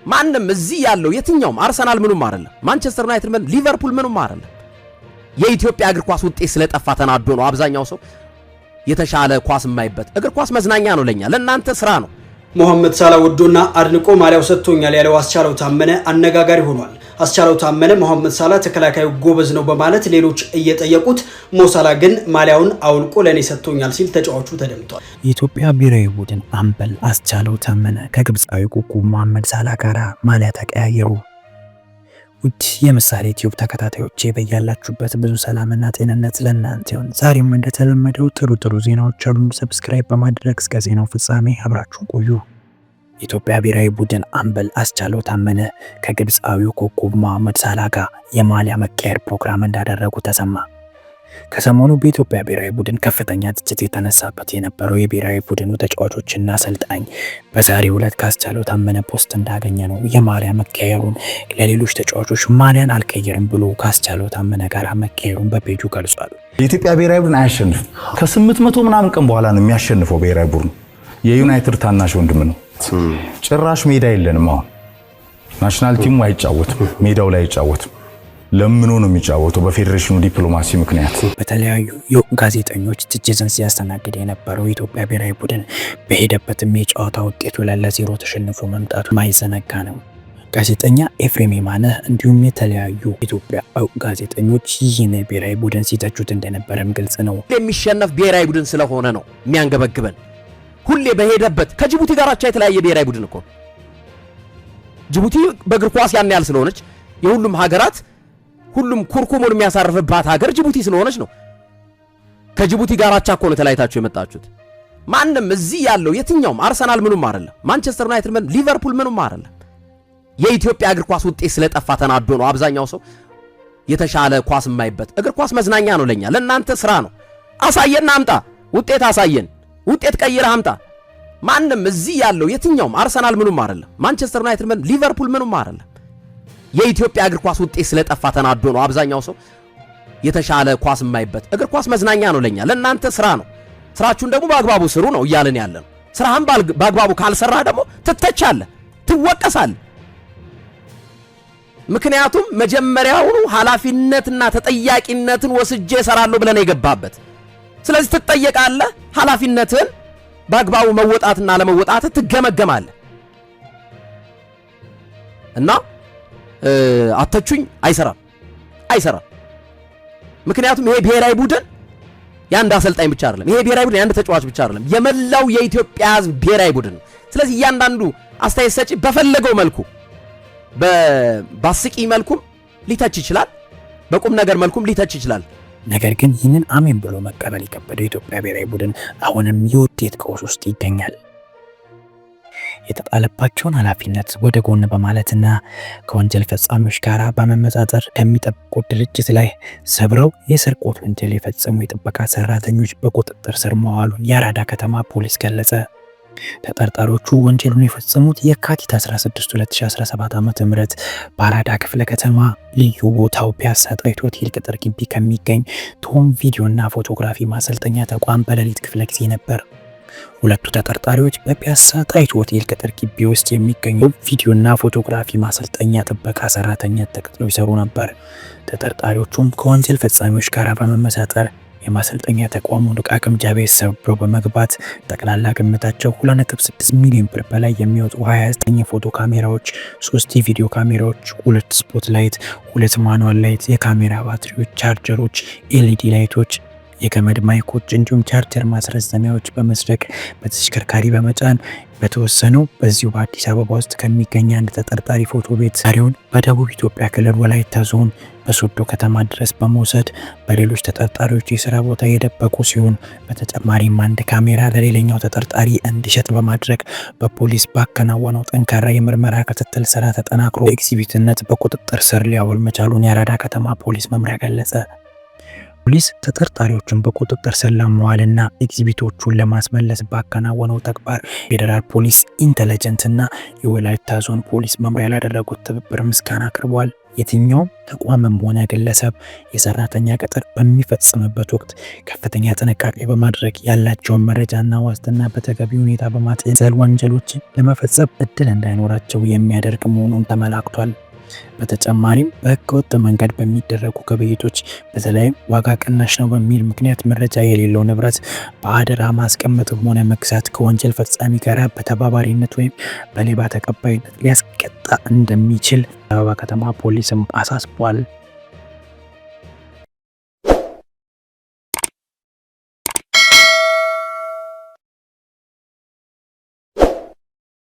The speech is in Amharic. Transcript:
ማንንም እዚህ ያለው የትኛውም አርሰናል ምኑም አይደለም፣ ማንቸስተር ዩናይትድ ምን ሊቨርፑል ምኑም አይደለም። የኢትዮጵያ እግር ኳስ ውጤት ስለጠፋ ተናዶ ነው አብዛኛው ሰው የተሻለ ኳስ የማይበት። እግር ኳስ መዝናኛ ነው ለኛ፣ ለእናንተ ስራ ነው። መሐመድ ሳላህ ወዶና አድንቆ ማሊያው ሰጥቶኛል ያለው አስቻለው ታመነ አነጋጋሪ ሆኗል። አስቻለው ታመነ መሐመድ ሳላህ ተከላካዩ ጎበዝ ነው በማለት ሌሎች እየጠየቁት፣ ሞሳላ ግን ማሊያውን አውልቆ ለኔ ሰጥቶኛል ሲል ተጫዋቹ ተደምጧል። የኢትዮጵያ ብሔራዊ ቡድን አምበል አስቻለው ታመነ ከግብፃዊ ኮከብ መሐመድ ሳላህ ጋር ማሊያ ተቀያየሩ። ውድ የምሳሌ ዩቲዩብ ተከታታዮቼ በያላችሁበት ብዙ ሰላምና ጤንነት ለእናንተ ይሁን። ዛሬም እንደተለመደው ጥሩ ዜናዎች አሉን። ሰብስክራይብ በማድረግ እስከ ዜናው ፍጻሜ አብራችሁ ቆዩ። የኢትዮጵያ ብሔራዊ ቡድን አምበል አስቻለው ታመነ ከግብፃዊው ኮከብ መሐመድ ሳላህ ጋር የማሊያ መቀየር ፕሮግራም እንዳደረጉ ተሰማ። ከሰሞኑ በኢትዮጵያ ብሔራዊ ቡድን ከፍተኛ ትችት የተነሳበት የነበረው የብሔራዊ ቡድኑ ተጫዋቾችና አሰልጣኝ በዛሬው ዕለት ከአስቻለው ታመነ ፖስት እንዳገኘ ነው የማሊያ መቀየሩን ለሌሎች ተጫዋቾች ማሊያን አልቀየርም ብሎ ከአስቻለው ታመነ ጋር መቀየሩን በፔጁ ገልጿል። የኢትዮጵያ ብሔራዊ ቡድን አያሸንፍም። ከ800 ምናምን ቀን በኋላ ነው የሚያሸንፈው ብሔራዊ ቡድኑ። የዩናይትድ ታናሽ ወንድም ነው። ጭራሽ ሜዳ የለንም። አሁን ናሽናል ቲሙ አይጫወትም፣ ሜዳው ላይ አይጫወትም። ለምኑ ነው የሚጫወተው? በፌዴሬሽኑ ዲፕሎማሲ ምክንያት። በተለያዩ ጋዜጠኞች ትችትን ሲያስተናግድ የነበረው የኢትዮጵያ ብሔራዊ ቡድን በሄደበትም የጨዋታ ውጤቱ 2-0 ተሸንፎ መምጣቱ ማይዘነጋ ነው። ጋዜጠኛ ኤፍሬም የማነ እንዲሁም የተለያዩ ኢትዮጵያ ጋዜጠኞች ይህን ብሔራዊ ቡድን ሲተቹት እንደነበረም ግልጽ ነው። የሚሸነፍ ብሔራዊ ቡድን ስለሆነ ነው የሚያንገበግበን። ሁሌ በሄደበት ከጅቡቲ ጋር አቻ የተለያየ ብሔራዊ ቡድን እኮ ጅቡቲ በእግር ኳስ ያን ያህል ስለሆነች የሁሉም ሀገራት ሁሉም ኩርኩሙን የሚያሳርፍባት ሀገር ጅቡቲ ስለሆነች ነው። ከጅቡቲ ጋር አቻ እኮ ነው ተለያይታችሁ የመጣችሁት። ማንንም እዚህ ያለው የትኛውም አርሰናል ምኑም አይደለም፣ ማንቸስተር ዩናይትድ ምን ሊቨርፑል ምኑም አይደለም። የኢትዮጵያ እግር ኳስ ውጤት ስለጠፋ ተናዶ ነው አብዛኛው ሰው የተሻለ ኳስ የማይበት። እግር ኳስ መዝናኛ ነው ለኛ፣ ለእናንተ ስራ ነው። አሳየን፣ አምጣ ውጤት፣ አሳየን ውጤት፣ ቀይረህ አምጣ። ማንንም እዚህ ያለው የትኛውም አርሰናል ምኑም አይደለም፣ ማንቸስተር ዩናይትድ ምን ሊቨርፑል ምኑም አይደለም። የኢትዮጵያ እግር ኳስ ውጤት ስለጠፋ ተናዶ ነው አብዛኛው ሰው የተሻለ ኳስ የማይበት። እግር ኳስ መዝናኛ ነው ለኛ፣ ለእናንተ ስራ ነው። ስራችሁን ደግሞ በአግባቡ ስሩ ነው እያልን ያለን። ስራህን በአግባቡ ካልሰራህ ደግሞ ትተቻለህ፣ ትወቀሳለህ። ምክንያቱም መጀመሪያውኑ ኃላፊነትና ተጠያቂነትን ወስጄ እሰራለሁ ብለህ ነው የገባበት። ስለዚህ ትጠየቃለህ። ኃላፊነትን በአግባቡ መወጣትና ለመወጣት ትገመገማለህ እና አተቹኝ አይሰራም። ምክንያቱም ይሄ ብሔራዊ ቡድን ያንድ አሰልጣኝ ብቻ አይደለም፣ ይሄ ብሔራዊ ቡድን ያንድ ተጫዋች ብቻ አይደለም፣ የመላው የኢትዮጵያ ሕዝብ ብሔራዊ ቡድን ነው። ስለዚህ እያንዳንዱ አስተያየት ሰጪ በፈለገው መልኩ በአስቂ መልኩም ሊተች ይችላል፣ በቁም ነገር መልኩም ሊተች ይችላል። ነገር ግን ይህንን አሜን ብሎ መቀበል የከበደው የኢትዮጵያ ብሔራዊ ቡድን አሁንም የውጤት ቀውስ ውስጥ ይገኛል። የተጣለባቸውን ኃላፊነት ወደ ጎን በማለትና ከወንጀል ፈጻሚዎች ጋር በመመጻጸር ከሚጠብቁት ድርጅት ላይ ሰብረው የስርቆት ወንጀል የፈጸሙ የጥበቃ ሰራተኞች በቁጥጥር ስር መዋሉን የአራዳ ከተማ ፖሊስ ገለጸ። ተጠርጣሪዎቹ ወንጀሉን የፈጸሙት የካቲት 16 2017 ዓ.ም በአራዳ ክፍለ ከተማ ልዩ ቦታው ፒያሳ ጣይቱ ሆቴል ቅጥር ግቢ ከሚገኝ ቶም ቪዲዮና ፎቶግራፊ ማሰልጠኛ ተቋም በሌሊት ክፍለ ጊዜ ነበር። ሁለቱ ተጠርጣሪዎች በፒያሳ ጣይቱ ሆቴል ቅጥር ግቢ ውስጥ የሚገኙ ቪዲዮና ፎቶግራፊ ማሰልጠኛ ጥበቃ ሰራተኛ ተቀጥረው ይሰሩ ነበር። ተጠርጣሪዎቹም ከወንጀል ፈጻሚዎች ጋር በመመሳጠር የማሰልጠኛ ተቋሙን ዕቃ ቅምጃ ቤት ሰብረው በመግባት ጠቅላላ ግምታቸው 2.6 ሚሊዮን ብር በላይ የሚወጡ 29 የፎቶ ካሜራዎች፣ 3 የቪዲዮ ካሜራዎች፣ 2 ስፖት ላይት፣ 2 ማኑዋል ላይት፣ የካሜራ ባትሪዎች፣ ቻርጀሮች፣ ኤልኢዲ ላይቶች፣ የገመድ ማይኮች እንዲሁም ቻርጀር ማስረዘሚያዎች በመስረቅ በተሽከርካሪ በመጫን በተወሰነው በዚሁ በአዲስ አበባ ውስጥ ከሚገኝ አንድ ተጠርጣሪ ፎቶ ቤት ዛሬውን በደቡብ ኢትዮጵያ ክልል ወላይታ ዞን በሶዶ ከተማ ድረስ በመውሰድ በሌሎች ተጠርጣሪዎች የሥራ ቦታ የደበቁ ሲሆን በተጨማሪም አንድ ካሜራ ለሌላኛው ተጠርጣሪ እንዲሸጥ በማድረግ በፖሊስ ባከናወነው ጠንካራ የምርመራ ክትትል ስራ ተጠናክሮ ኤግዚቢትነት በቁጥጥር ስር ሊያውል መቻሉን የአራዳ ከተማ ፖሊስ መምሪያ ገለጸ። ፖሊስ ተጠርጣሪዎችን በቁጥጥር ስር ለማዋልና ኤግዚቢቶቹን ለማስመለስ ባከናወነው ተግባር ፌዴራል ፖሊስ ኢንተለጀንስ እና የወላይታ ዞን ፖሊስ መምሪያ ላደረጉት ትብብር ምስጋና አቅርቧል። የትኛውም ተቋምም ሆነ ግለሰብ የሰራተኛ ቅጥር በሚፈጽምበት ወቅት ከፍተኛ ጥንቃቄ በማድረግ ያላቸውን መረጃና ዋስትና በተገቢ ሁኔታ በማጤን ወንጀሎችን ለመፈጸም እድል እንዳይኖራቸው የሚያደርግ መሆኑን ተመላክቷል። በተጨማሪም በህገወጥ መንገድ በሚደረጉ ግብይቶች በተለይም ዋጋ ቅናሽ ነው በሚል ምክንያት መረጃ የሌለው ንብረት በአደራ ማስቀመጥም ሆነ መግዛት ከወንጀል ፈጻሚ ጋር በተባባሪነት ወይም በሌባ ተቀባይነት ሊያስቀጣ እንደሚችል አበባ ከተማ ፖሊስም አሳስቧል።